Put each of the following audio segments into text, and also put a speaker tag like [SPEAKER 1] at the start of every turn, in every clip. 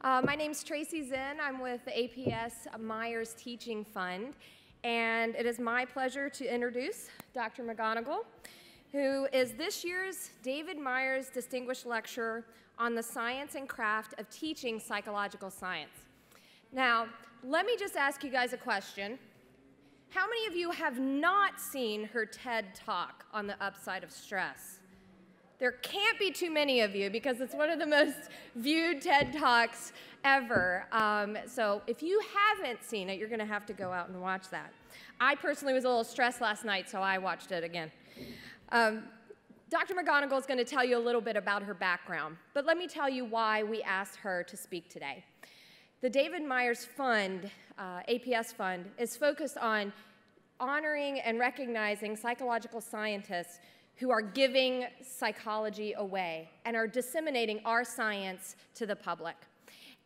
[SPEAKER 1] My name's Tracy Zinn. I'm with the APS Myers Teaching Fund, and it is my pleasure to introduce Dr. McGonigal, who is this year's David Myers Distinguished Lecturer on the Science and Craft of Teaching Psychological Science. Now, let me just ask you guys a question. How many of you have not seen her TED Talk on the upside of stress? There can't be too many of you because it's one of the most viewed TED Talks ever. So if you haven't seen it, you're going to have to go out and watch that. I personally was a little stressed last night, so I watched it again. Dr. McGonigal is going to tell you a little bit about her background, but let me tell you why we asked her to speak today. The David Myers Fund, APS Fund, is focused on honoring and recognizing psychological scientists who are giving psychology away and are disseminating our science to the public.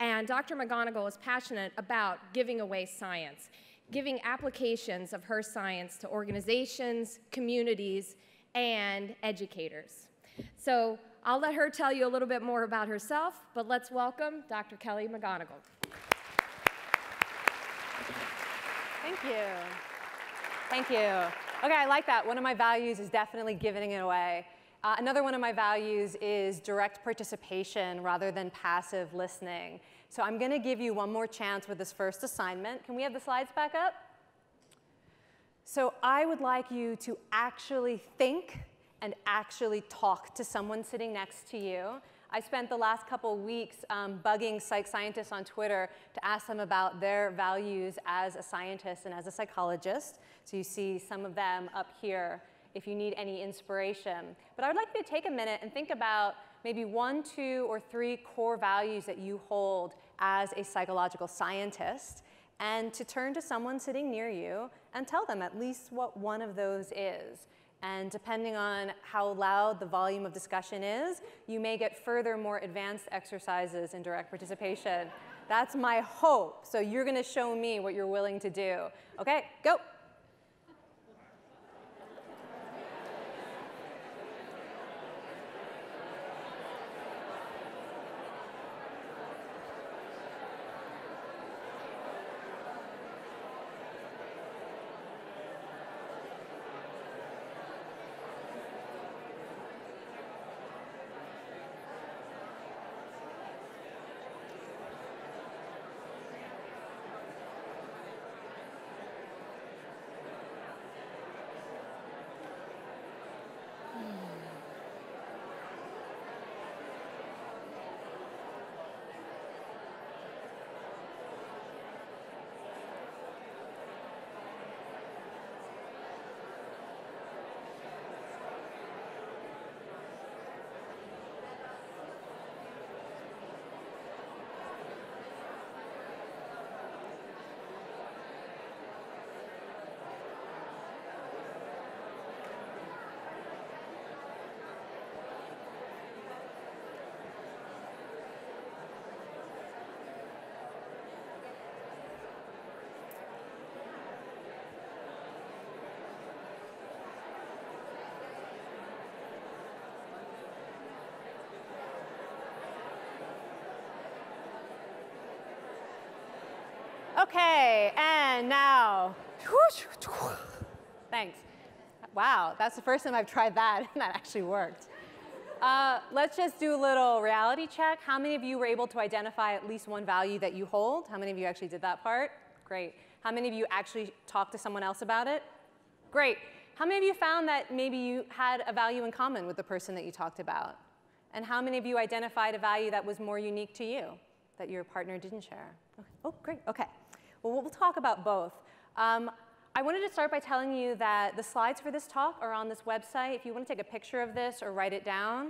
[SPEAKER 1] And Dr. McGonigal is passionate about giving away science, giving applications of her science to organizations, communities, and educators. So I'll let her tell you a little bit more about herself, but let's welcome Dr. Kelly McGonigal.
[SPEAKER 2] Thank you. Thank you. Okay, I like that. One of my values is definitely giving it away. Another one of my values is direct participation rather than passive listening. So I'm going to give you one more chance with this first assignment. Can we have the slides back up? So I would like you to actually think and actually talk to someone sitting next to you. I spent the last couple weeks bugging psych scientists on Twitter to ask them about their values as a scientist and as a psychologist. So you see some of them up here if you need any inspiration. But I would like you to take a minute and think about maybe 1, 2, or 3 core values that you hold as a psychological scientist, and to turn to someone sitting near you and tell them at least what one of those is. And depending on how loud the volume of discussion is, you may get further, more advanced exercises in direct participation. That's my hope. So you're going to show me what you're willing to do. OK, go. OK, and now, thanks. Wow, that's the first time I've tried that, and that actually worked. Let's just do a little reality check. How many of you were able to identify at least one value that you hold? How many of you actually did that part? Great. How many of you actually talked to someone else about it? Great. How many of you found that maybe you had a value in common with the person that you talked about? And how many of you identified a value that was more unique to you, that your partner didn't share? Okay. Oh, great. OK. Well, we'll talk about both. I wanted to start by telling you that the slides for this talk are on this website. If you want to take a picture of this or write it down.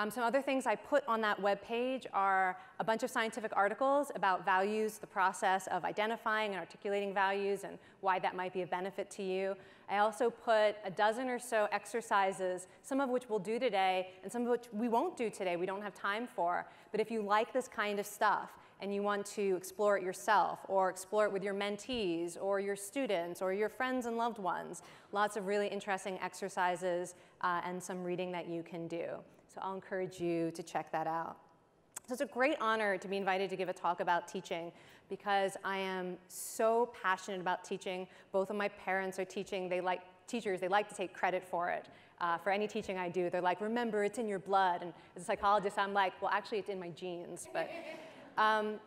[SPEAKER 2] Some other things I put on that web page are a bunch of scientific articles about values, the process of identifying and articulating values, and why that might be a benefit to you. I also put a dozen or so exercises, some of which we'll do today, and some of which we won't do today, we don't have time for. But if you like this kind of stuff, and you want to explore it yourself, or explore it with your mentees, or your students, or your friends and loved ones, lots of really interesting exercises and some reading that you can do. So I'll encourage you to check that out. So it's a great honor to be invited to give a talk about teaching because I am so passionate about teaching. Both of my parents are teaching. They like teachers. They like to take credit for it. For any teaching I do, they're like, remember, it's in your blood. And as a psychologist, I'm like, well, actually, it's in my genes. But, and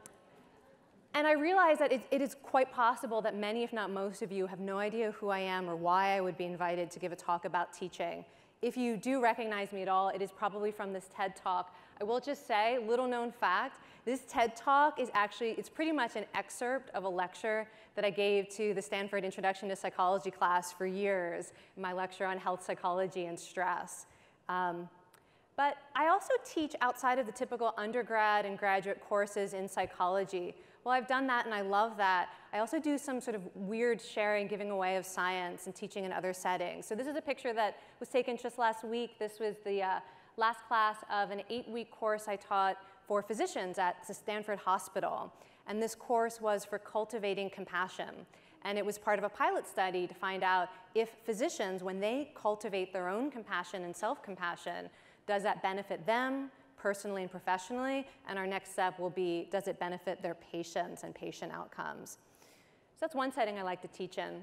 [SPEAKER 2] I realize that it is quite possible that many, if not most of you, have no idea who I am or why I would be invited to give a talk about teaching. If you do recognize me at all, it is probably from this TED Talk. I will just say, little known fact, this TED Talk is actually, it's pretty much an excerpt of a lecture that I gave to the Stanford Introduction to Psychology class for years, my lecture on health psychology and stress. But I also teach outside of the typical undergrad and graduate courses in psychology. Well, I've done that and I love that. I also do some sort of weird sharing, giving away of science and teaching in other settings. So this is a picture that was taken just last week. This was the last class of an 8-week course I taught for physicians at the Stanford Hospital. And this course was for cultivating compassion. And it was part of a pilot study to find out if physicians, when they cultivate their own compassion and self-compassion, does that benefit them personally and professionally? And our next step will be, does it benefit their patients and patient outcomes? So that's one setting I like to teach in.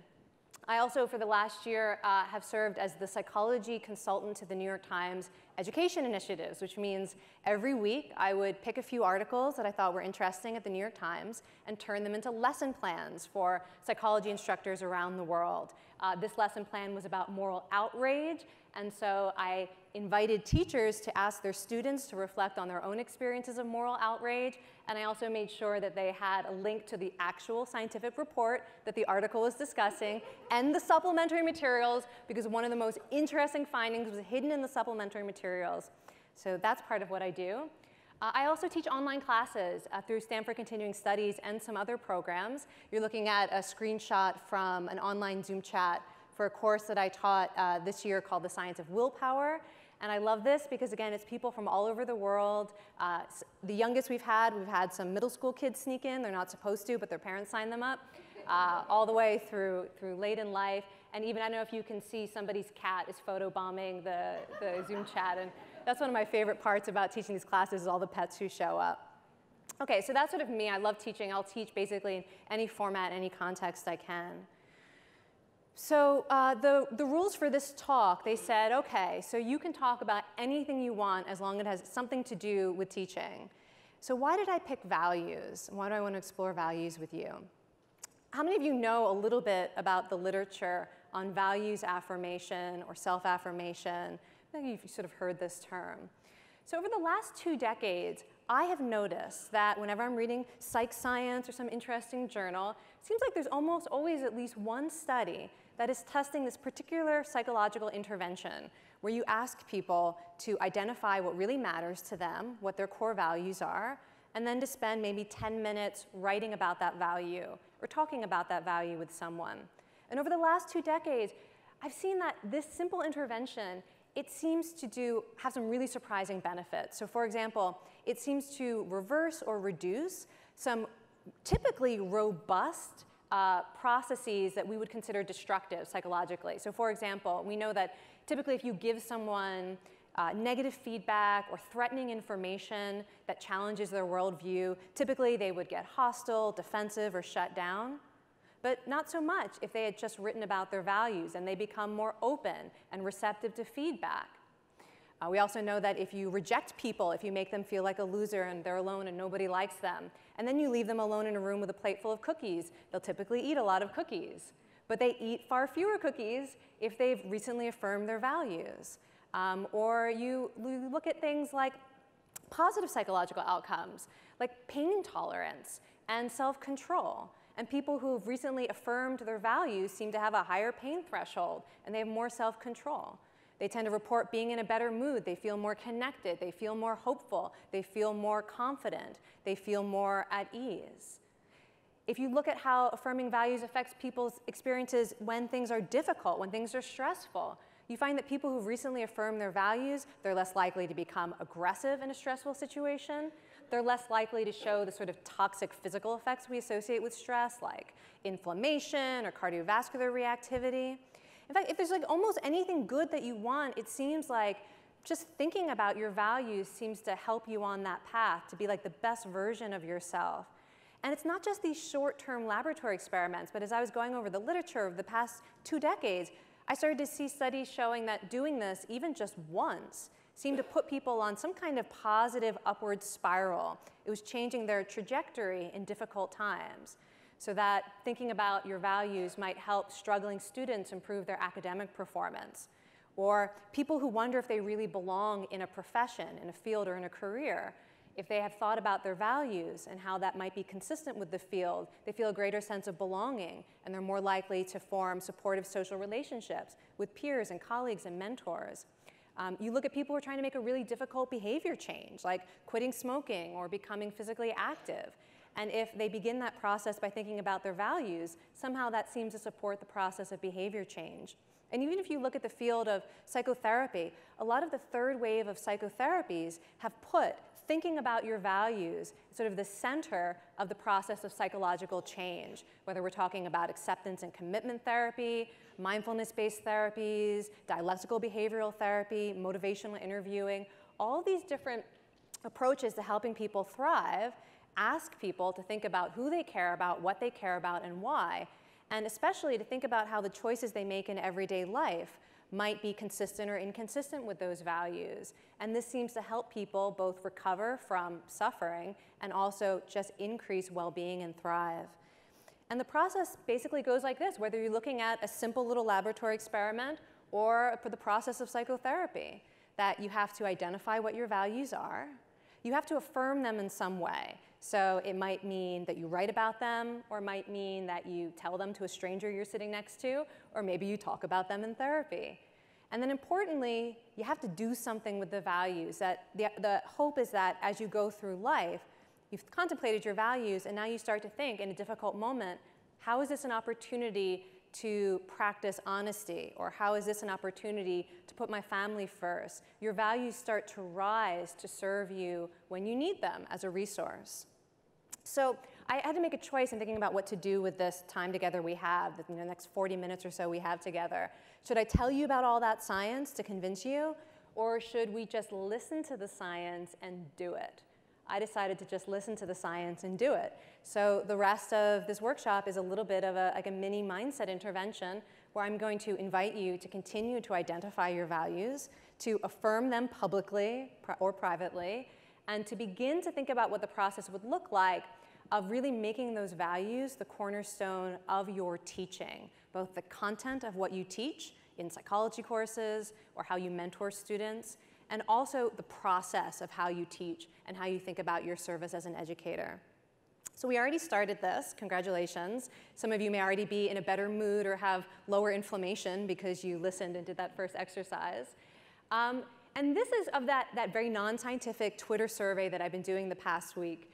[SPEAKER 2] I also, for the last year, have served as the psychology consultant to the New York Times education initiatives, which means every week I would pick a few articles that I thought were interesting at the New York Times and turn them into lesson plans for psychology instructors around the world. This lesson plan was about moral outrage, and so I invited teachers to ask their students to reflect on their own experiences of moral outrage, and I also made sure that they had a link to the actual scientific report that the article was discussing and the supplementary materials, because one of the most interesting findings was hidden in the supplementary materials. So that's part of what I do. I also teach online classes through Stanford Continuing Studies and some other programs. You're looking at a screenshot from an online Zoom chat for a course that I taught this year called The Science of Willpower. And I love this because, again, it's people from all over the world. The youngest we've had some middle school kids sneak in. They're not supposed to, but their parents sign them up, all the way through late in life. And even, I don't know if you can see, somebody's cat is photobombing the Zoom chat. And that's one of my favorite parts about teaching these classes is all the pets who show up. OK, so that's sort of me. I love teaching. I'll teach basically in any format, any context I can. So the rules for this talk, they said, OK, so you can talk about anything you want as long as it has something to do with teaching. So why did I pick values? Why do I want to explore values with you? How many of you know a little bit about the literature on values affirmation or self-affirmation? I think you've sort of heard this term. So over the last 2 decades, I have noticed that whenever I'm reading psych science or some interesting journal, it seems like there's almost always at least one study that is testing this particular psychological intervention where you ask people to identify what really matters to them, what their core values are, and then to spend maybe 10 minutes writing about that value or talking about that value with someone. And over the last 2 decades, I've seen that this simple intervention, it seems to have some really surprising benefits. So for example, it seems to reverse or reduce some typically robust processes that we would consider destructive psychologically. So for example, we know that typically if you give someone negative feedback or threatening information that challenges their worldview, typically they would get hostile, defensive, or shut down. But not so much if they had just written about their values and they become more open and receptive to feedback. We also know that if you reject people, if you make them feel like a loser and they're alone and nobody likes them, and then you leave them alone in a room with a plate full of cookies, they'll typically eat a lot of cookies. But they eat far fewer cookies if they've recently affirmed their values. Or you look at things like positive psychological outcomes, like pain tolerance and self-control. And people who have recently affirmed their values seem to have a higher pain threshold, and they have more self-control. They tend to report being in a better mood. They feel more connected. They feel more hopeful. They feel more confident. They feel more at ease. If you look at how affirming values affects people's experiences when things are difficult, when things are stressful, you find that people who've recently affirmed their values, they're less likely to become aggressive in a stressful situation. They're less likely to show the sort of toxic physical effects we associate with stress, like inflammation or cardiovascular reactivity. In fact, if there's like almost anything good that you want, it seems like just thinking about your values seems to help you on that path to be like the best version of yourself. And it's not just these short-term laboratory experiments, but as I was going over the literature of the past 2 decades, I started to see studies showing that doing this, even just once, seemed to put people on some kind of positive upward spiral. It was changing their trajectory in difficult times, so that thinking about your values might help struggling students improve their academic performance, or people who wonder if they really belong in a profession, in a field, or in a career. If they have thought about their values and how that might be consistent with the field, they feel a greater sense of belonging, and they're more likely to form supportive social relationships with peers and colleagues and mentors. You look at people who are trying to make a really difficult behavior change, like quitting smoking or becoming physically active. And if they begin that process by thinking about their values, somehow that seems to support the process of behavior change. And even if you look at the field of psychotherapy, a lot of the third wave of psychotherapies have put thinking about your values sort of the center of the process of psychological change, whether we're talking about acceptance and commitment therapy, mindfulness-based therapies, dialectical behavioral therapy, motivational interviewing, all these different approaches to helping people thrive ask people to think about who they care about, what they care about, and why, and especially to think about how the choices they make in everyday life might be consistent or inconsistent with those values. And this seems to help people both recover from suffering and also just increase well-being and thrive. And the process basically goes like this, whether you're looking at a simple little laboratory experiment or for the process of psychotherapy, that you have to identify what your values are. You have to affirm them in some way. So it might mean that you write about them, or it might mean that you tell them to a stranger you're sitting next to, or maybe you talk about them in therapy. And then importantly, you have to do something with the values. That the hope is that as you go through life, you've contemplated your values, and now you start to think in a difficult moment, how is this an opportunity to practice honesty? Or how is this an opportunity to put my family first? Your values start to rise to serve you when you need them as a resource. So I had to make a choice in thinking about what to do with this time together we have, the next 40 minutes or so we have together. Should I tell you about all that science to convince you? Or should we just listen to the science and do it? I decided to just listen to the science and do it. So the rest of this workshop is a little bit of like a mini mindset intervention where I'm going to invite you to continue to identify your values, to affirm them publicly or privately, and to begin to think about what the process would look like of really making those values the cornerstone of your teaching, both the content of what you teach in psychology courses or how you mentor students, and also the process of how you teach and how you think about your service as an educator. So we already started this, congratulations. Some of you may already be in a better mood or have lower inflammation because you listened and did that first exercise. And this is of that very non-scientific Twitter survey that I've been doing the past week.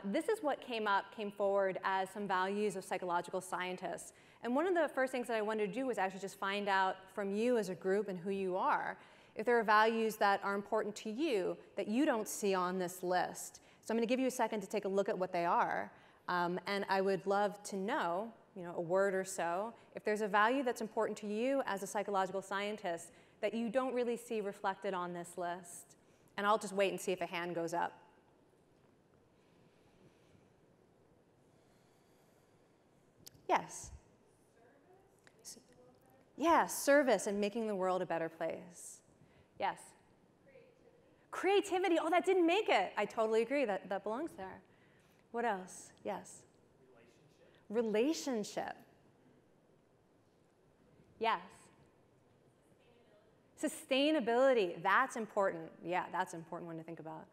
[SPEAKER 2] This is what came forward as some values of psychological scientists. And one of the first things that I wanted to do was actually just find out from you as a group and who you are, if there are values that are important to you that you don't see on this list. So I'm going to give you a second to take a look at what they are. And I would love to know, a word or so, if there's a value that's important to you as a psychological scientist that you don't really see reflected on this list. And I'll just wait and see if a hand goes up. Yes. Yeah, service and making the world a better place. Yes. Creativity. Oh, that didn't make it. I totally agree. That belongs there. What else? Yes. Relationship. Yes. Sustainability. That's important. Yeah, that's an important one to think about.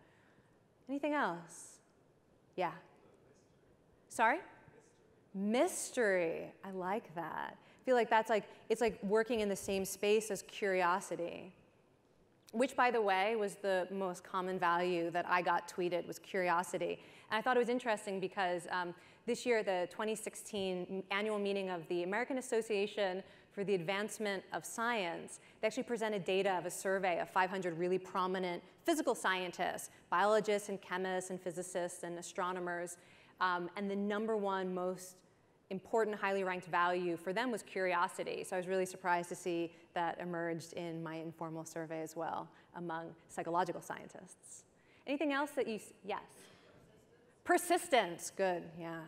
[SPEAKER 2] Anything else? Yeah. Sorry? Mystery. I like that. I feel like it's like working in the same space as curiosity, which, by the way, was the most common value that I got tweeted, was curiosity. And I thought it was interesting because this year, the 2016 annual meeting of the American Association for the Advancement of Science, they actually presented data of a survey of 500 really prominent physical scientists, biologists and chemists and physicists and astronomers. And the #1 most important, highly ranked value for them was curiosity. So I was really surprised to see that emerged in my informal survey as well among psychological scientists. Anything else that you, yes? Persistence, good, yeah.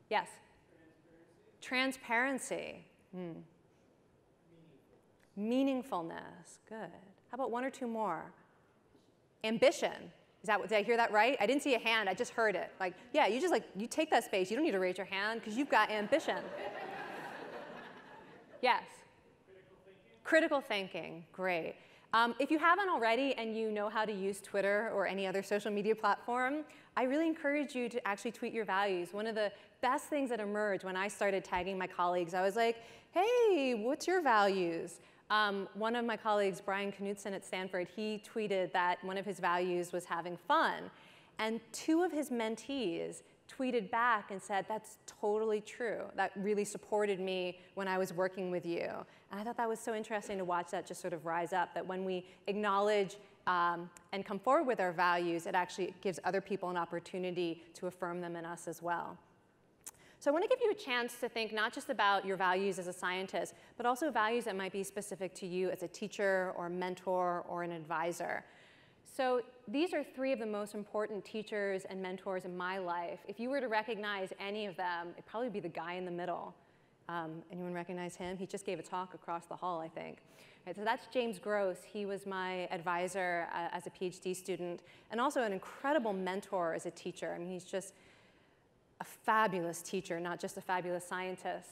[SPEAKER 2] Yes? Transparency. Meaningfulness, good. How about one or two more? Ambition. Did I hear that right? I didn't see a hand, I just heard it. Like, yeah, you take that space. You don't need to raise your hand because you've got ambition. Yes? Critical thinking, great. If you haven't already and you know how to use Twitter or any other social media platform, I really encourage you to actually tweet your values. One of the best things that emerged when I started tagging my colleagues, I was like, hey, what's your values? One of my colleagues, Brian Knudsen at Stanford, he tweeted that one of his values was having fun. And two of his mentees tweeted back and said, that's totally true. That really supported me when I was working with you. And I thought that was so interesting to watch that just sort of rise up, that when we acknowledge and come forward with our values, it actually gives other people an opportunity to affirm them in us as well. So I want to give you a chance to think not just about your values as a scientist, but also values that might be specific to you as a teacher or mentor or an advisor. So these are three of the most important teachers and mentors in my life. If you were to recognize any of them, it'd probably be the guy in the middle. Anyone recognize him? He just gave a talk across the hall, I think. Right, so that's James Gross. He was my advisor as a PhD student, and also an incredible mentor as a teacher. I mean, he's just a fabulous teacher, not just a fabulous scientist.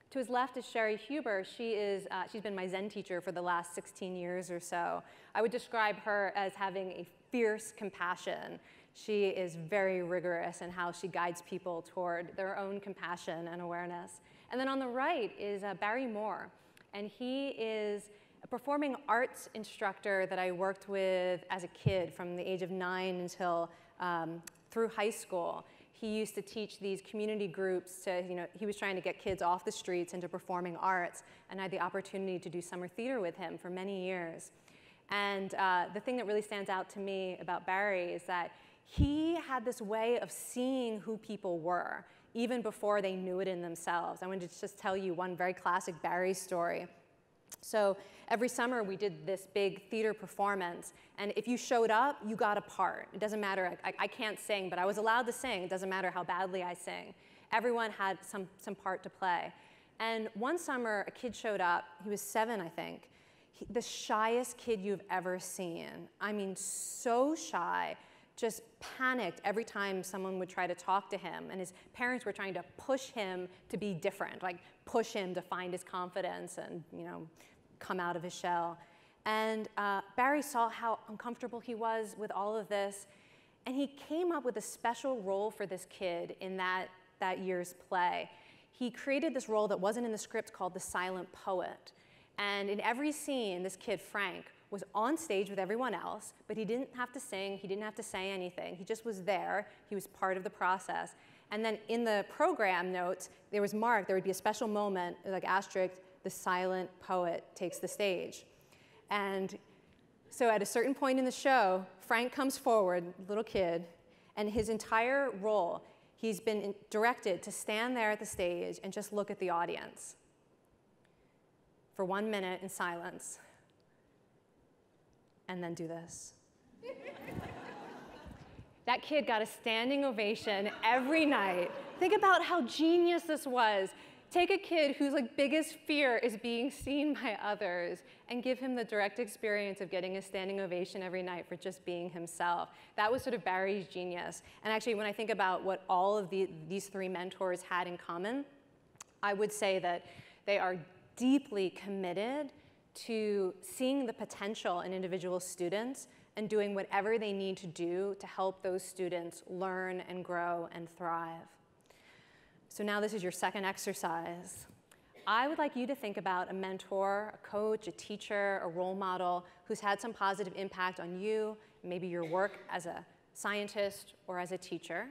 [SPEAKER 2] To his left is Sherry Huber. She's been my Zen teacher for the last 16 years or so. I would describe her as having a fierce compassion. She is very rigorous in how she guides people toward their own compassion and awareness. And then on the right is Barry Moore. And he is a performing arts instructor that I worked with as a kid from the age of 9 until through high school. He used to teach these community groups to, he was trying to get kids off the streets into performing arts, and I had the opportunity to do summer theater with him for many years. And the thing that really stands out to me about Barry is that he had this way of seeing who people were, even before they knew it in themselves. I wanted to just tell you one very classic Barry story. So every summer we did this big theater performance, and if you showed up, you got a part. It doesn't matter, I can't sing, but I was allowed to sing. It doesn't matter how badly I sing. Everyone had some part to play. And one summer, a kid showed up. He was 7, I think. The shyest kid you've ever seen. I mean, so shy, just panicked every time someone would try to talk to him. And his parents were trying to push him to be different, like push him to find his confidence and, come out of his shell. And Barry saw how uncomfortable he was with all of this, and he came up with a special role for this kid in that year's play. He created this role that wasn't in the script called the silent poet. And in every scene, this kid, Frank, was on stage with everyone else, but he didn't have to sing, he didn't have to say anything. He just was there, he was part of the process. And then in the program notes, there was marked, there would be a special moment, like asterisk, the silent poet takes the stage. And so at a certain point in the show, Frank comes forward, little kid, and his entire role, he's been directed to stand there at the stage and just look at the audience for 1 minute in silence, and then do this. That kid got a standing ovation every night. Think about how genius this was. Take a kid whose biggest fear is being seen by others and give him the direct experience of getting a standing ovation every night for just being himself. That was sort of Barry's genius. And actually, when I think about what all of these three mentors had in common, I would say that they are deeply committed to seeing the potential in individual students and doing whatever they need to do to help those students learn and grow and thrive. So now this is your second exercise. I would like you to think about a mentor, a coach, a teacher, a role model who's had some positive impact on you, maybe your work as a scientist or as a teacher.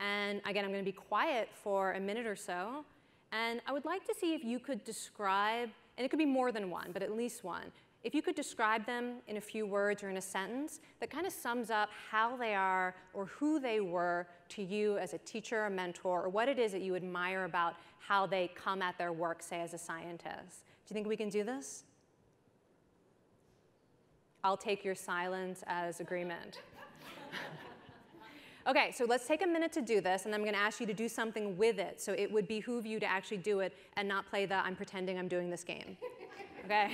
[SPEAKER 2] And again, I'm going to be quiet for a minute or so. And I would like to see if you could describe, and it could be more than one, but at least one, if you could describe them in a few words or in a sentence that kind of sums up how they are or who they were to you as a teacher or mentor, or what it is that you admire about how they come at their work, say, as a scientist. Do you think we can do this? I'll take your silence as agreement. Okay, so let's take a minute to do this, and I'm going to ask you to do something with it. So it would behoove you to actually do it and not play the I'm pretending I'm doing this game. Okay?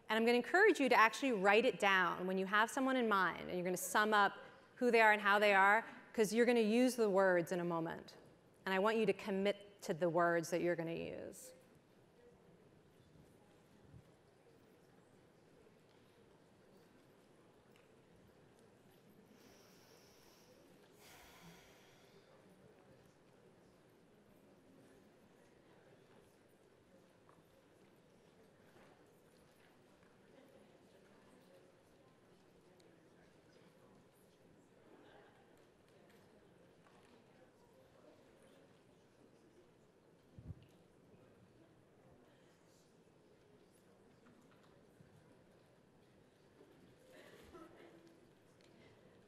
[SPEAKER 2] And I'm going to encourage you to actually write it down when you have someone in mind, and you're going to sum up who they are and how they are, because you're going to use the words in a moment. And I want you to commit to the words that you're going to use.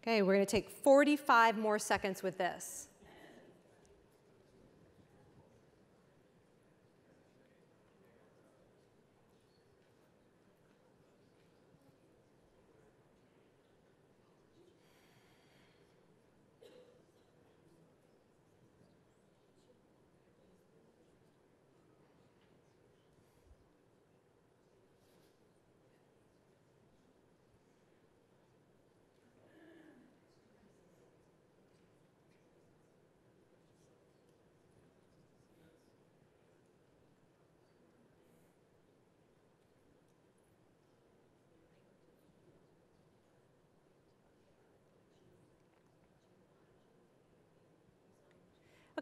[SPEAKER 2] Okay, we're going to take 45 more seconds with this.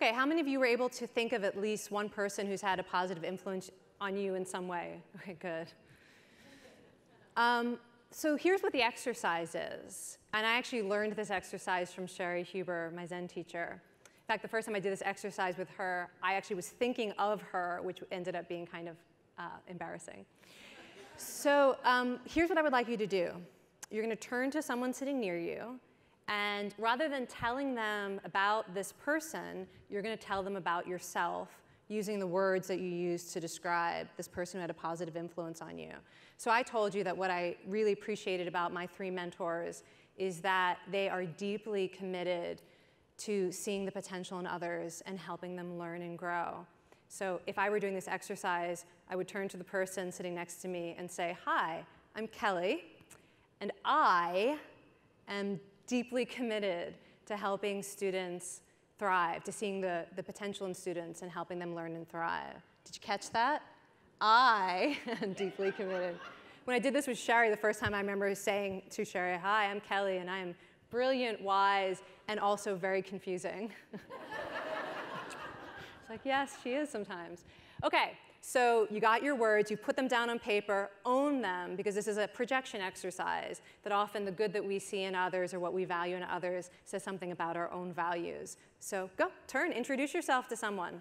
[SPEAKER 2] Okay, how many of you were able to think of at least one person who's had a positive influence on you in some way? Okay, good. So here's what the exercise is. And I actually learned this exercise from Sherry Huber, my Zen teacher. In fact, the first time I did this exercise with her, I actually was thinking of her, which ended up being kind of embarrassing. So here's what I would like you to do. You're going to turn to someone sitting near you, and rather than telling them about this person, you're going to tell them about yourself using the words that you used to describe this person who had a positive influence on you. So I told you that what I really appreciated about my 3 mentors is that they are deeply committed to seeing the potential in others and helping them learn and grow. So if I were doing this exercise, I would turn to the person sitting next to me and say, "Hi, I'm Kelly, and I am deeply committed to helping students thrive, to seeing the potential in students and helping them learn and thrive." Did you catch that? I am deeply committed. When I did this with Sherry the first time, I remember saying to Sherry, "Hi, I'm Kelly, and I am brilliant, wise, and also very confusing." It's like, yes, she is sometimes. Okay, so you got your words, you put them down on paper, own them, because this is a projection exercise, that often the good that we see in others or what we value in others says something about our own values. So go, turn, introduce yourself to someone.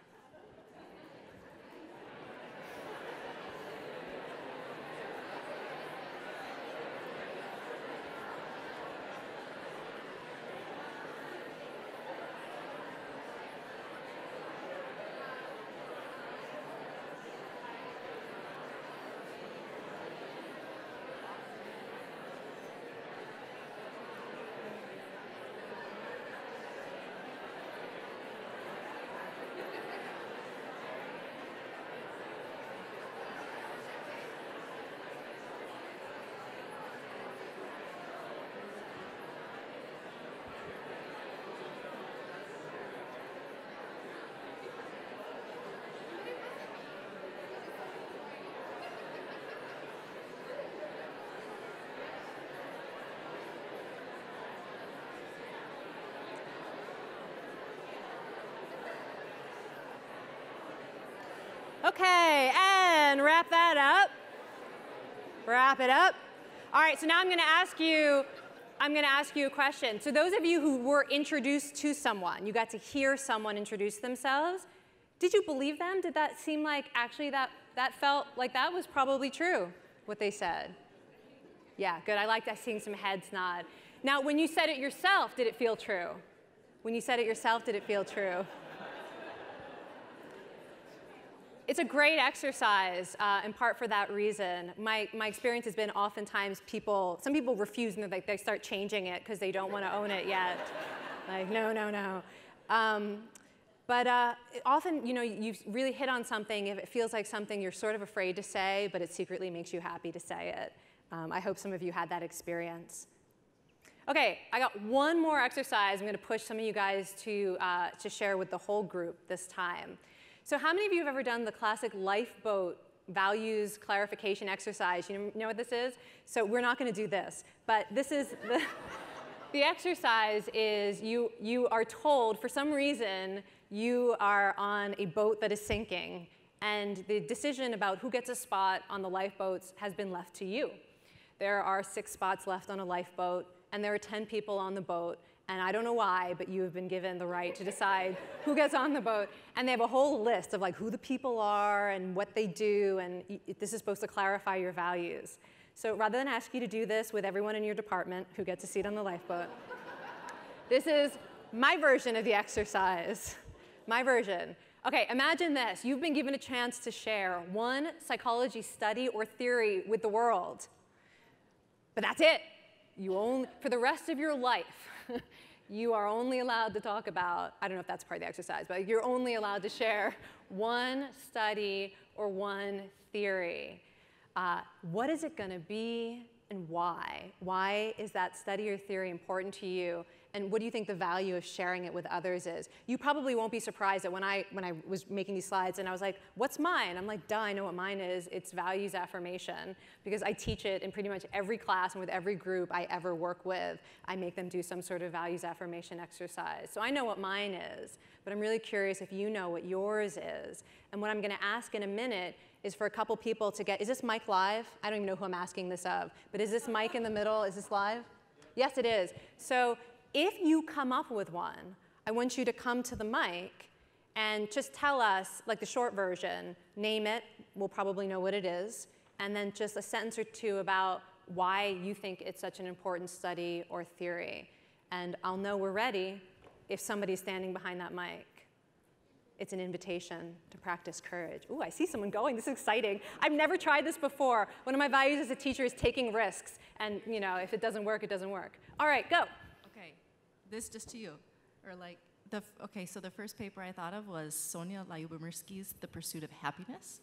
[SPEAKER 2] Okay, and wrap that up. Wrap it up. All right, so now I'm going to ask you a question. So those of you who were introduced to someone, you got to hear someone introduce themselves, did you believe them? Did that seem like actually that felt like that was probably true, what they said? Yeah, good. I liked seeing some heads nod. Now, when you said it yourself, did it feel true? When you said it yourself, did it feel true? It's a great exercise, in part for that reason. My experience has been oftentimes some people refuse and they start changing it because they don't want to own it yet. Like, no, no, no. But often, you really hit on something if it feels like something you're sort of afraid to say, but it secretly makes you happy to say it. I hope some of you had that experience. Okay, I got one more exercise I'm going to push some of you guys to share with the whole group this time. So how many of you have ever done the classic lifeboat values clarification exercise? You know what this is? So we're not going to do this, but this is the exercise is you are told, for some reason, you are on a boat that is sinking, and the decision about who gets a spot on the lifeboats has been left to you. There are 6 spots left on a lifeboat, and there are 10 people on the boat. And I don't know why, but you have been given the right to decide who gets on the boat. And they have a whole list of like who the people are and what they do. And this is supposed to clarify your values. So rather than ask you to do this with everyone in your department who gets a seat on the lifeboat, this is my version of the exercise. My version. Okay, imagine this. You've been given a chance to share one psychology study or theory with the world. But that's it. For the rest of your life, you are only allowed to talk about, I don't know if that's part of the exercise, but you're only allowed to share one study or one theory. What is it going to be and why? Why is that study or theory important to you? And what do you think the value of sharing it with others is? You probably won't be surprised that when I was making these slides and I was like, what's mine? I'm like, duh, I know what mine is. It's values affirmation, because I teach it in pretty much every class and with every group I ever work with. I make them do some sort of values affirmation exercise. So I know what mine is, but I'm really curious if you know what yours is. And what I'm going to ask in a minute is for a couple people to is this mic live? I don't even know who I'm asking this of, but is this mic in the middle? Is this live? Yes, it is. So if you come up with one, I want you to come to the mic and just tell us, like the short version, name it, we'll probably know what it is, and then just a sentence or two about why you think it's such an important study or theory. And I'll know we're ready if somebody's standing behind that mic. It's an invitation to practice courage. Ooh, I see someone going. This is exciting. I've never tried this before. One of my values as a teacher is taking risks. And if it doesn't work, it doesn't work. All right, go.
[SPEAKER 3] Okay, this just to you. Or like, so the first paper I thought of was Sonia Lyubomirsky's The Pursuit of Happiness,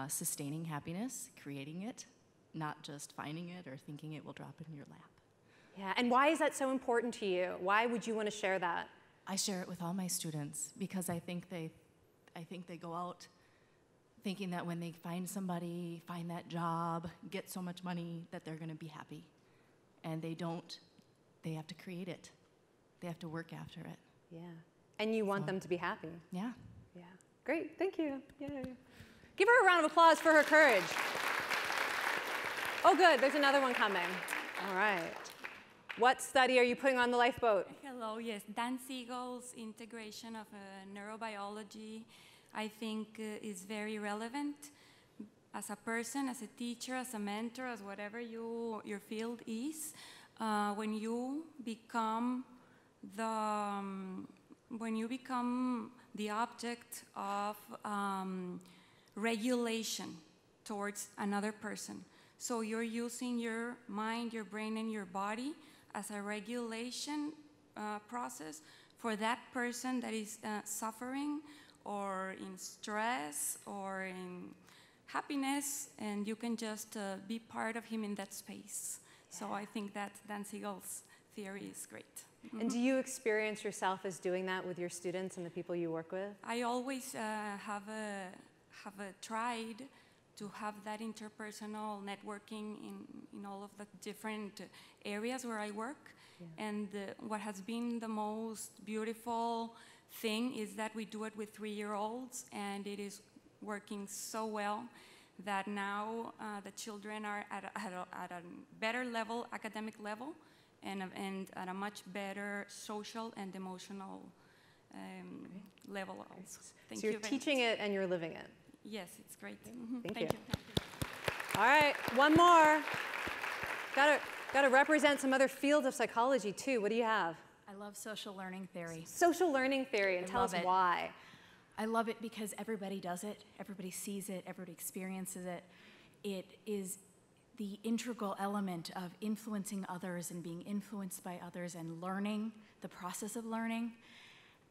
[SPEAKER 3] sustaining happiness, creating it, not just finding it or thinking it will drop in your lap.
[SPEAKER 2] Yeah, and why is that so important to you? Why would you want to share that?
[SPEAKER 3] I share it with all my students because I think they go out thinking that when they find somebody, find that job, get so much money, that they're going to be happy. And they don't. They have to create it. They have to work after it.
[SPEAKER 2] Yeah. And you want them to be happy.
[SPEAKER 3] Yeah.
[SPEAKER 2] Yeah. Great. Thank you. Yeah. Give her a round of applause for her courage. Oh, good. There's another one coming. All right. What study are you putting on the lifeboat?
[SPEAKER 4] Hello, yes. Dan Siegel's integration of neurobiology, I think, is very relevant as a person, as a teacher, as a mentor, as whatever your field is. When you become the object of regulation towards another person. So you're using your mind, your brain, and your body as a regulation process for that person that is suffering or in stress or in happiness, and you can just be part of him in that space. Yeah. So I think that Dan Siegel's theory is great.
[SPEAKER 2] And do you experience yourself as doing that with your students and the people you work with?
[SPEAKER 4] I always have tried to have that interpersonal networking in all of the different areas where I work. Yeah. And what has been the most beautiful thing is that we do it with 3-year-olds, and it is working so well that now the children are at a better level, academic level, and at a much better social and emotional level also. Thank
[SPEAKER 2] so
[SPEAKER 4] you
[SPEAKER 2] you're
[SPEAKER 4] very
[SPEAKER 2] teaching
[SPEAKER 4] much.
[SPEAKER 2] it and you're living it.
[SPEAKER 4] Yes, it's great.
[SPEAKER 2] Thank
[SPEAKER 4] Thank
[SPEAKER 2] you.
[SPEAKER 4] you.
[SPEAKER 2] All right, one more. Got to represent some other fields of psychology too. What do you have?
[SPEAKER 3] I love social learning theory.
[SPEAKER 2] Social learning theory, and
[SPEAKER 3] I
[SPEAKER 2] tell us
[SPEAKER 3] love it.
[SPEAKER 2] why.
[SPEAKER 3] I love it because everybody does it, everybody sees it, everybody experiences it. It is the integral element of influencing others and being influenced by others and learning, the process of learning.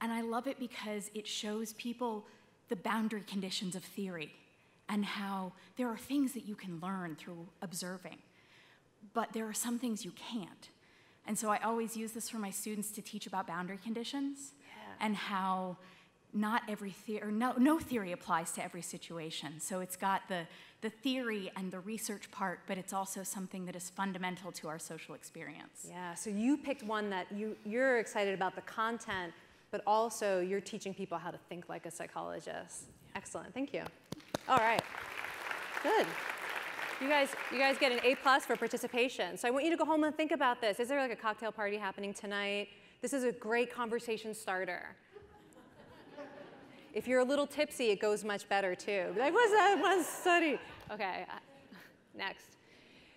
[SPEAKER 3] And I love it because it shows people the boundary conditions of theory and how there are things that you can learn through observing, but there are some things you can't. And so I always use this for my students to teach about boundary conditions and how not every theory, or no theory applies to every situation. So it's got the theory and the research part, but it's also something that is fundamental to our social experience.
[SPEAKER 2] Yeah, so you picked one that you're excited about the content, but also you're teaching people how to think like a psychologist. Excellent, thank you. All right, good. You guys get an A+ for participation. So I want you to go home and think about this. Is there like a cocktail party happening tonight? This is a great conversation starter. If you're a little tipsy, it goes much better too. Like, what's that one study? Okay, next.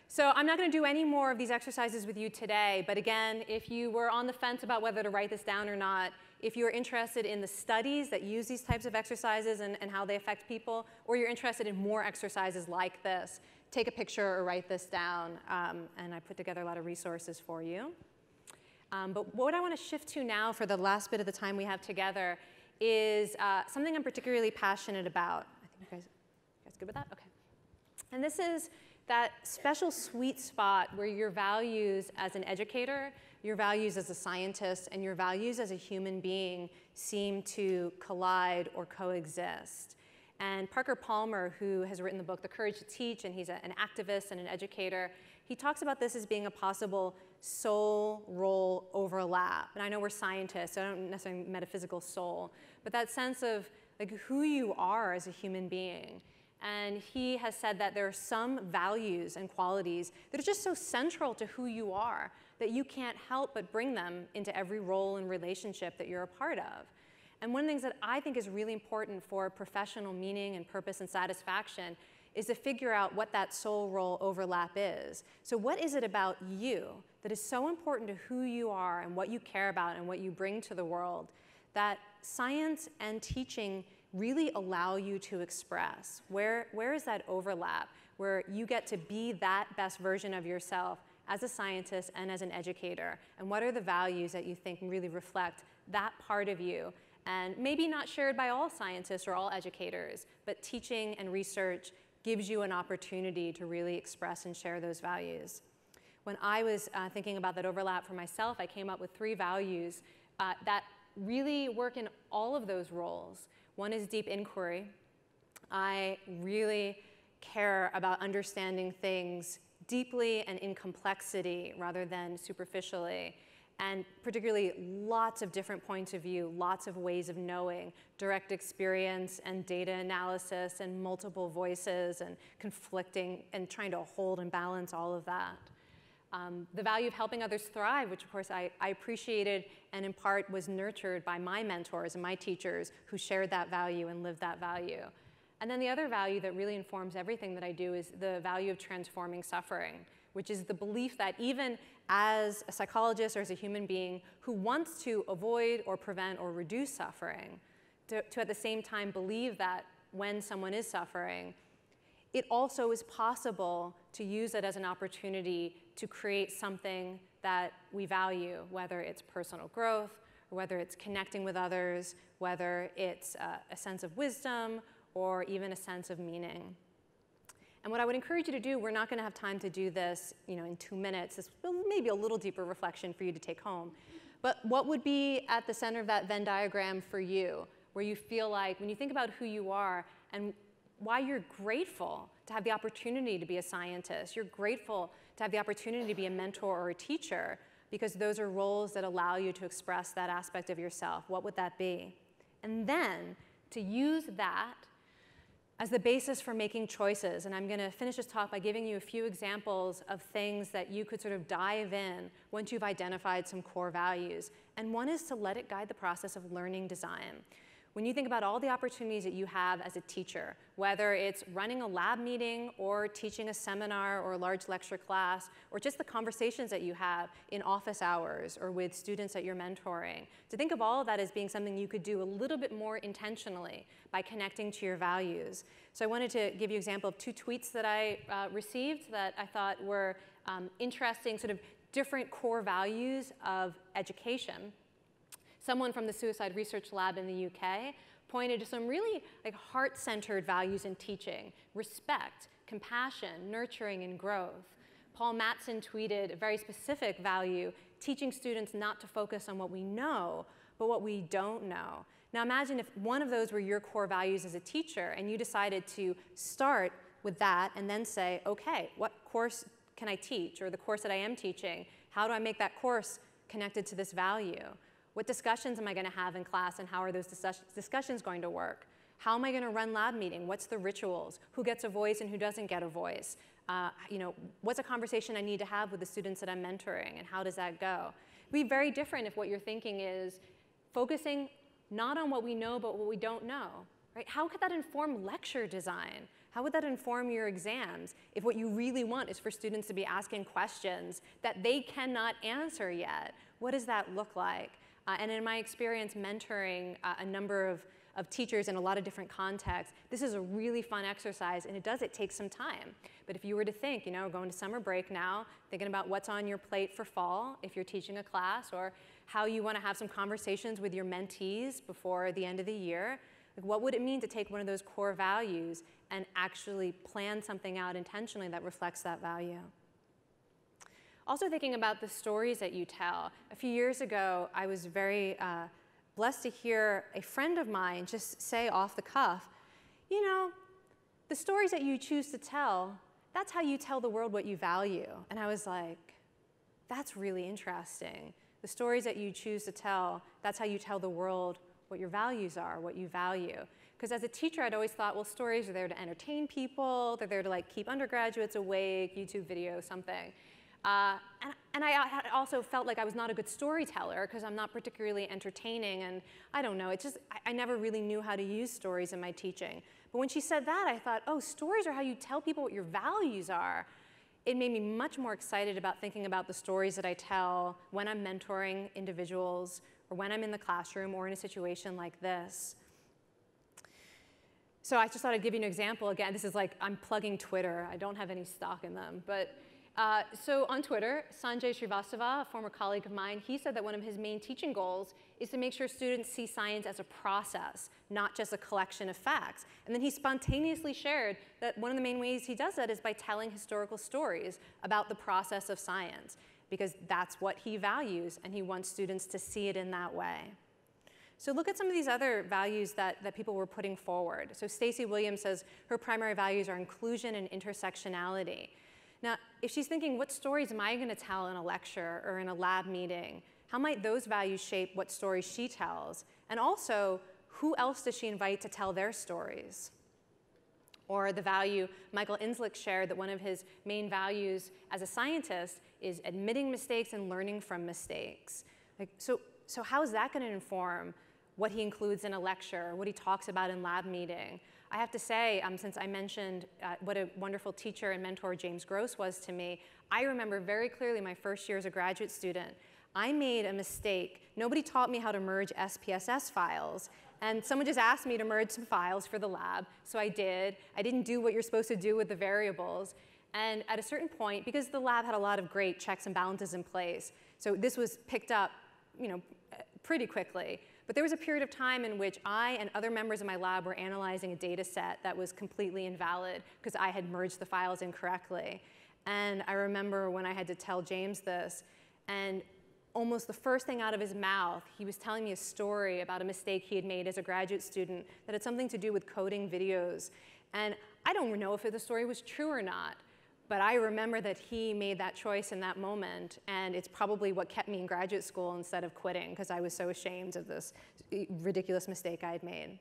[SPEAKER 2] So I'm not going to do any more of these exercises with you today, but again, if you were on the fence about whether to write this down or not, if you're interested in the studies that use these types of exercises and how they affect people, or you're interested in more exercises like this, take a picture or write this down, and I put together a lot of resources for you. But what I want to shift to now for the last bit of the time we have together is something I'm particularly passionate about. I think you guys good with that? Okay. And this is that special sweet spot where your values as an educator, your values as a scientist, and your values as a human being seem to collide or coexist. And Parker Palmer, who has written the book The Courage to Teach, and he's an activist and an educator, he talks about this as being a possible soul-role overlap. And I know we're scientists, so I don't necessarily mean metaphysical soul, but that sense of like who you are as a human being. And he has said that there are some values and qualities that are just so central to who you are that you can't help but bring them into every role and relationship that you're a part of. And one of the things that I think is really important for professional meaning and purpose and satisfaction is to figure out what that soul role overlap is. So what is it about you that is so important to who you are and what you care about and what you bring to the world that science and teaching really allow you to express? Where is that overlap where you get to be that best version of yourself as a scientist and as an educator? And what are the values that you think really reflect that part of you? And maybe not shared by all scientists or all educators, but teaching and research gives you an opportunity to really express and share those values. When I was thinking about that overlap for myself, I came up with 3 values that really work in all of those roles. One is deep inquiry. I really care about understanding things deeply and in complexity rather than superficially. And particularly lots of different points of view, lots of ways of knowing, direct experience and data analysis and multiple voices and conflicting and trying to hold and balance all of that. The value of helping others thrive, which of course I appreciated and in part was nurtured by my mentors and my teachers who shared that value and lived that value. And then the other value that really informs everything that I do is the value of transforming suffering, which is the belief that even as a psychologist or as a human being who wants to avoid or prevent or reduce suffering, to at the same time believe that when someone is suffering, it also is possible to use it as an opportunity to create something that we value, whether it's personal growth, or whether it's connecting with others, whether it's a sense of wisdom, or even a sense of meaning. And what I would encourage you to do, we're not going to have time to do this in 2 minutes. This may be a little deeper reflection for you to take home. But what would be at the center of that Venn diagram for you, where you feel like, when you think about who you are and why you're grateful to have the opportunity to be a scientist, you're grateful to have the opportunity to be a mentor or a teacher, because those are roles that allow you to express that aspect of yourself. What would that be? And then to use that as the basis for making choices. And I'm going to finish this talk by giving you a few examples of things that you could sort of dive in once you've identified some core values. And one is to let it guide the process of learning design. When you think about all the opportunities that you have as a teacher, whether it's running a lab meeting or teaching a seminar or a large lecture class, or just the conversations that you have in office hours or with students that you're mentoring, to think of all of that as being something you could do a little bit more intentionally by connecting to your values. So I wanted to give you an example of 2 tweets that I received that I thought were interesting, sort of different core values of education. Someone from the Suicide Research Lab in the UK pointed to some really heart-centered values in teaching: respect, compassion, nurturing, and growth. Paul Matson tweeted a very specific value: teaching students not to focus on what we know, but what we don't know. Now imagine if one of those were your core values as a teacher and you decided to start with that and then say, okay, what course can I teach? Or the course that I am teaching, how do I make that course connected to this value? What discussions am I going to have in class, and how are those discussions going to work? How am I going to run lab meeting? What's the rituals? Who gets a voice and who doesn't get a voice? What's a conversation I need to have with the students that I'm mentoring, and how does that go? It'd be very different if what you're thinking is focusing not on what we know, but what we don't know, right? How could that inform lecture design? How would that inform your exams if what you really want is for students to be asking questions that they cannot answer yet? What does that look like? And in my experience mentoring a number of teachers in a lot of different contexts, this is a really fun exercise, and it takes some time. But if you were to think, going to summer break now, thinking about what's on your plate for fall if you're teaching a class, or how you want to have some conversations with your mentees before the end of the year, what would it mean to take one of those core values and actually plan something out intentionally that reflects that value? Also thinking about the stories that you tell. A few years ago, I was very blessed to hear a friend of mine just say off the cuff, the stories that you choose to tell, that's how you tell the world what you value. And I was like, that's really interesting. The stories that you choose to tell, that's how you tell the world what your values are, what you value. Because as a teacher, I'd always thought, well, stories are there to entertain people, they're there to keep undergraduates awake, YouTube video, something. And I also felt like I was not a good storyteller because I'm not particularly entertaining, and I don't know, I never really knew how to use stories in my teaching. But when she said that, I thought, oh, stories are how you tell people what your values are. It made me much more excited about thinking about the stories that I tell when I'm mentoring individuals, or when I'm in the classroom, or in a situation like this. So I just thought I'd give you an example. Again, this is I'm plugging Twitter. I don't have any stock in them, but so on Twitter, Sanjay Srivastava, a former colleague of mine, he said that one of his main teaching goals is to make sure students see science as a process, not just a collection of facts. And then he spontaneously shared that one of the main ways he does that is by telling historical stories about the process of science, because that's what he values, and he wants students to see it in that way. So look at some of these other values that people were putting forward. So Stacey Williams says her primary values are inclusion and intersectionality. Now, if she's thinking, what stories am I going to tell in a lecture or in a lab meeting? How might those values shape what stories she tells? And also, who else does she invite to tell their stories? Or the value Michael Inslick shared, that one of his main values as a scientist is admitting mistakes and learning from mistakes. So how is that going to inform what he includes in a lecture, what he talks about in lab meeting? I have to say, since I mentioned what a wonderful teacher and mentor James Gross was to me, I remember very clearly my first year as a graduate student. I made a mistake. Nobody taught me how to merge SPSS files. And someone just asked me to merge some files for the lab, so I did. I didn't do what you're supposed to do with the variables. And at a certain point, because the lab had a lot of great checks and balances in place, so this was picked up pretty quickly. But there was a period of time in which I and other members of my lab were analyzing a data set that was completely invalid because I had merged the files incorrectly. And I remember when I had to tell James this, and almost the first thing out of his mouth, he was telling me a story about a mistake he had made as a graduate student that had something to do with coding videos. And I don't know if the story was true or not, but I remember that he made that choice in that moment, and it's probably what kept me in graduate school instead of quitting, because I was so ashamed of this ridiculous mistake I had made.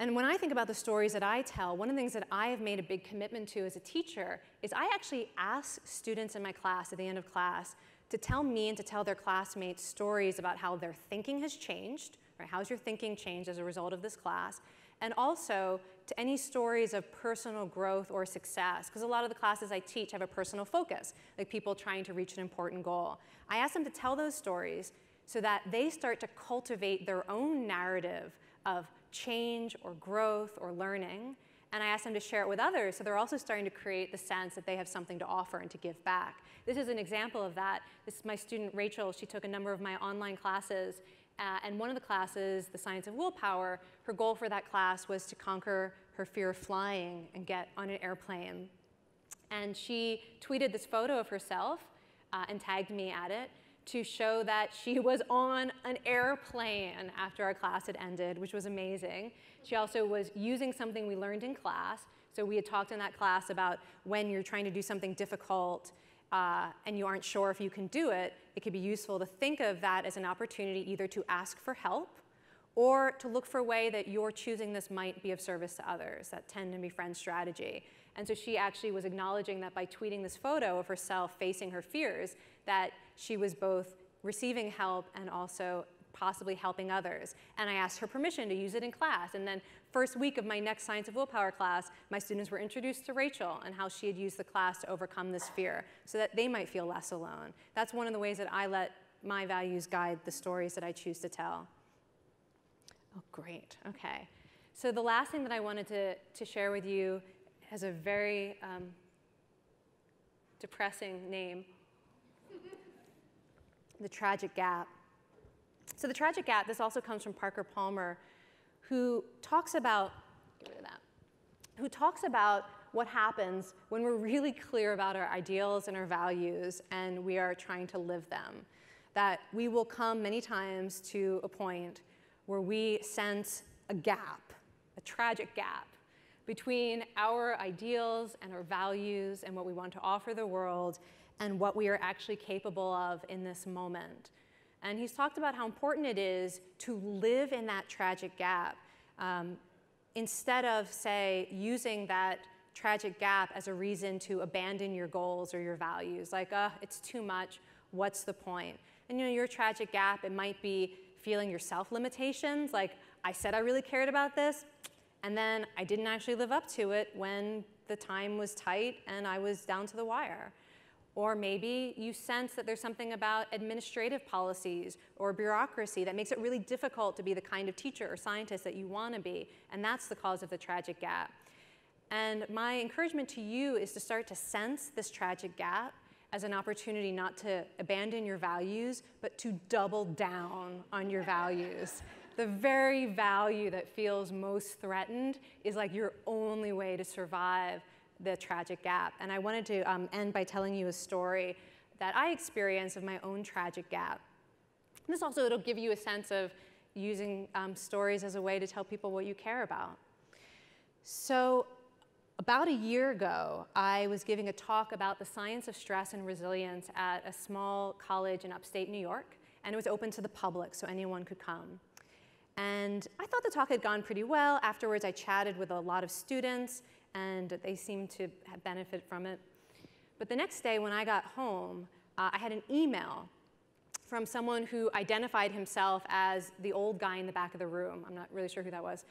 [SPEAKER 2] And when I think about the stories that I tell, one of the things that I have made a big commitment to as a teacher is I actually ask students in my class at the end of class to tell me and to tell their classmates stories about how their thinking has changed, right? How's your thinking changed as a result of this class? And also to any stories of personal growth or success, because a lot of the classes I teach have a personal focus, like people trying to reach an important goal. I ask them to tell those stories so that they start to cultivate their own narrative of change or growth or learning, and I ask them to share it with others, so they're also starting to create the sense that they have something to offer and to give back. This is an example of that. This is my student Rachel. She took a number of my online classes, and one of the classes, the Science of Willpower, her goal for that class was to conquer her fear of flying and get on an airplane. And she tweeted this photo of herself and tagged me at it to show that she was on an airplane after our class had ended, which was amazing. She also was using something we learned in class. So we had talked in that class about when you're trying to do something difficult and you aren't sure if you can do it, it could be useful to think of that as an opportunity either to ask for help or to look for a way that your choosing this might be of service to others, that tend to befriend strategy. And so she actually was acknowledging that by tweeting this photo of herself facing her fears, that she was both receiving help and also possibly helping others. And I asked her permission to use it in class. And then first week of my next Science of Willpower class, my students were introduced to Rachel and how she had used the class to overcome this fear so that they might feel less alone. That's one of the ways that I let my values guide the stories that I choose to tell. Oh, great. OK. So the last thing that I wanted to share with you has a very depressing name, the tragic gap. So the tragic gap, this also comes from Parker Palmer, who talks about, what happens when we're really clear about our ideals and our values and we are trying to live them. That we will come many times to a point where we sense a gap, a tragic gap, between our ideals and our values and what we want to offer the world and what we are actually capable of in this moment. And he's talked about how important it is to live in that tragic gap instead of, say, using that tragic gap as a reason to abandon your goals or your values. Like, it's too much, what's the point? And your tragic gap, it might be feeling your self-limitations, like, I said I really cared about this, and then I didn't actually live up to it when the time was tight and I was down to the wire. Or maybe you sense that there's something about administrative policies or bureaucracy that makes it really difficult to be the kind of teacher or scientist that you want to be, and that's the cause of the tragic gap. And my encouragement to you is to start to sense this tragic gap as an opportunity not to abandon your values, but to double down on your values. The very value that feels most threatened is like your only way to survive the tragic gap. And I wanted to end by telling you a story that I experienced of my own tragic gap. And this also, it'll give you a sense of using stories as a way to tell people what you care about. So about a year ago, I was giving a talk about the science of stress and resilience at a small college in upstate New York, and it was open to the public, so anyone could come. And I thought the talk had gone pretty well. Afterwards, I chatted with a lot of students, and they seemed to have benefited from it. But the next day, when I got home, I had an email from someone who identified himself as the old guy in the back of the room. I'm not really sure who that was.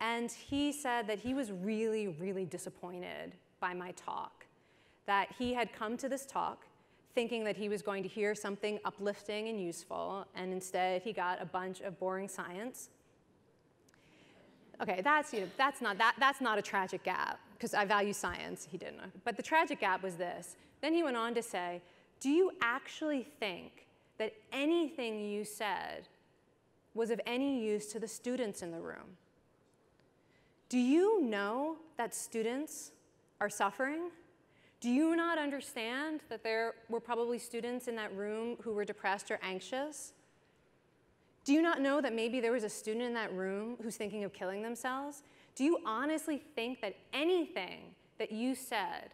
[SPEAKER 2] And he said that he was really, really disappointed by my talk, that he had come to this talk thinking that he was going to hear something uplifting and useful, and instead he got a bunch of boring science. Okay, that's not a tragic gap, because I value science, he didn't. But the tragic gap was this. Then he went on to say, do you actually think that anything you said was of any use to the students in the room? Do you know that students are suffering? Do you not understand that there were probably students in that room who were depressed or anxious? Do you not know that maybe there was a student in that room who's thinking of killing themselves? Do you honestly think that anything that you said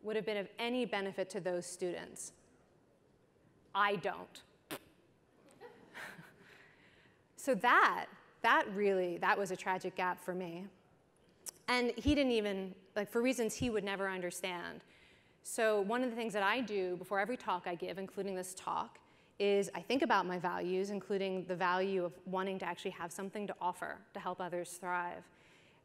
[SPEAKER 2] would have been of any benefit to those students? I don't. So that that was a tragic gap for me. And he didn't even, like, for reasons he would never understand. So one of the things that I do before every talk I give, including this talk, is I think about my values, including the value of wanting to actually have something to offer to help others thrive.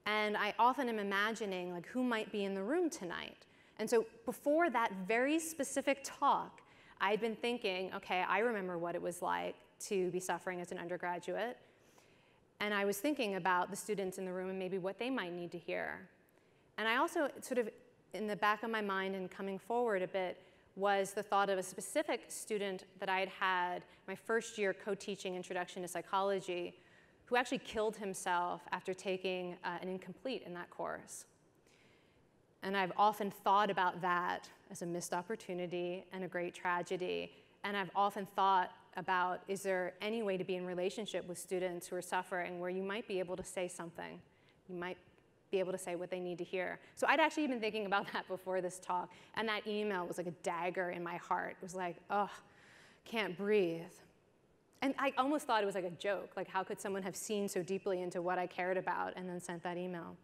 [SPEAKER 2] And I often am imagining, like, who might be in the room tonight. And so before that very specific talk, I'd been thinking, okay, I remember what it was like to be suffering as an undergraduate. And I was thinking about the students in the room and maybe what they might need to hear. And I also, sort of in the back of my mind and coming forward a bit, was the thought of a specific student that I had had my first year co-teaching Introduction to Psychology, who actually killed himself after taking an incomplete in that course. And I've often thought about that as a missed opportunity and a great tragedy. And I've often thought about, is there any way to be in relationship with students who are suffering where you might be able to say something? You might be able to say what they need to hear. So I'd actually been thinking about that before this talk. And that email was like a dagger in my heart. It was like, oh, can't breathe. And I almost thought it was like a joke. Like, how could someone have seen so deeply into what I cared about and then sent that email?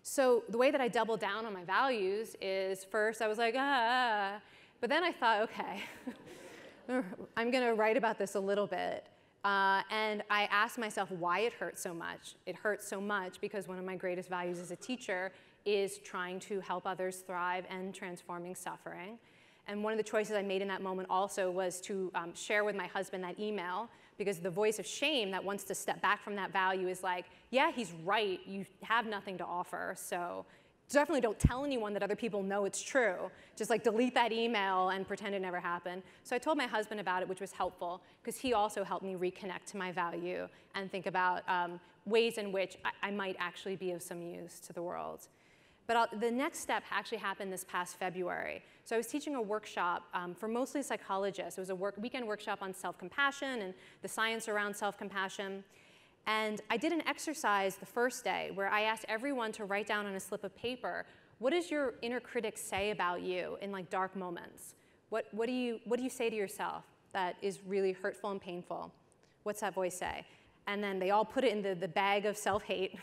[SPEAKER 2] So the way that I doubled down on my values is, first I was like, but then I thought, okay, I'm going to write about this a little bit. And I asked myself why it hurt so much. It hurts so much because one of my greatest values as a teacher is trying to help others thrive and transforming suffering. And one of the choices I made in that moment also was to share with my husband that email, because the voice of shame that wants to step back from that value is like, yeah, he's right, you have nothing to offer, so definitely don't tell anyone that other people know it's true. Just like delete that email and pretend it never happened. So I told my husband about it, which was helpful, because he also helped me reconnect to my value and think about ways in which I might actually be of some use to the world. But the next step actually happened this past February. So I was teaching a workshop for mostly psychologists. It was a weekend workshop on self-compassion and the science around self-compassion. And I did an exercise the first day where I asked everyone to write down on a slip of paper, what does your inner critic say about you in, like, dark moments? What do you say to yourself that is really hurtful and painful? What's that voice say? And then they all put it in the bag of self-hate.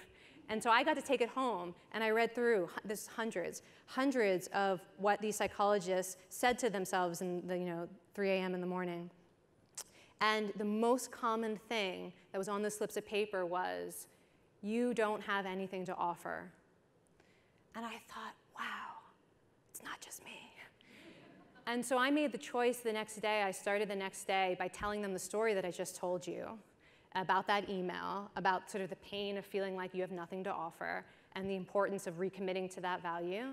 [SPEAKER 2] And so I got to take it home, and I read through this hundreds of what these psychologists said to themselves in the 3 a.m. in the morning. And the most common thing that was on the slips of paper was, you don't have anything to offer. And I thought, wow, it's not just me. And so I made the choice the next day. I started the next day by telling them the story that I just told you about that email, about sort of the pain of feeling like you have nothing to offer and the importance of recommitting to that value.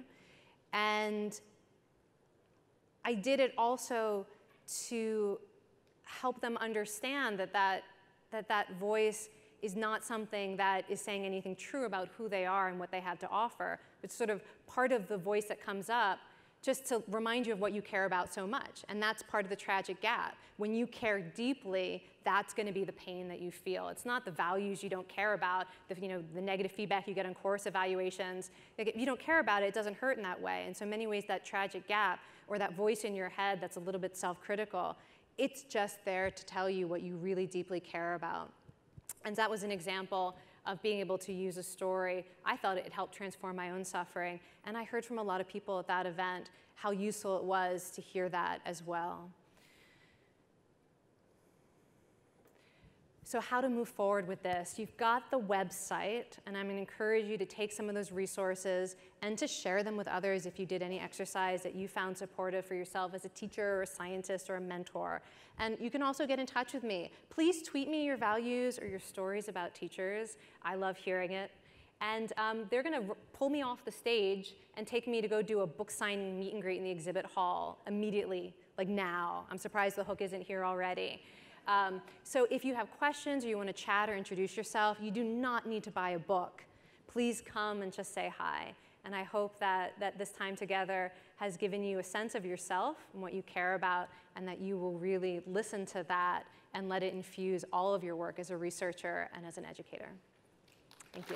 [SPEAKER 2] And I did it also to help them understand that voice is not something that is saying anything true about who they are and what they have to offer. It's sort of part of the voice that comes up just to remind you of what you care about so much. And that's part of the tragic gap. When you care deeply, that's going to be the pain that you feel. It's not the values you don't care about, the negative feedback you get on course evaluations. Like, if you don't care about it, it doesn't hurt in that way. And so in many ways, that tragic gap, or that voice in your head that's a little bit self-critical, it's just there to tell you what you really deeply care about. And that was an example of being able to use a story. I thought it helped transform my own suffering. And I heard from a lot of people at that event how useful it was to hear that as well. So how to move forward with this? You've got the website, and I'm going to encourage you to take some of those resources and to share them with others if you did any exercise that you found supportive for yourself as a teacher or a scientist or a mentor. And you can also get in touch with me. Please tweet me your values or your stories about teachers. I love hearing it. And they're going to pull me off the stage and take me to go do a book signing meet and greet in the exhibit hall immediately, like now. I'm surprised the hook isn't here already. So if you have questions or you want to chat or introduce yourself, you do not need to buy a book. Please come and just say hi. And I hope that this time together has given you a sense of yourself and what you care about, and that you will really listen to that and let it infuse all of your work as a researcher and as an educator. Thank you.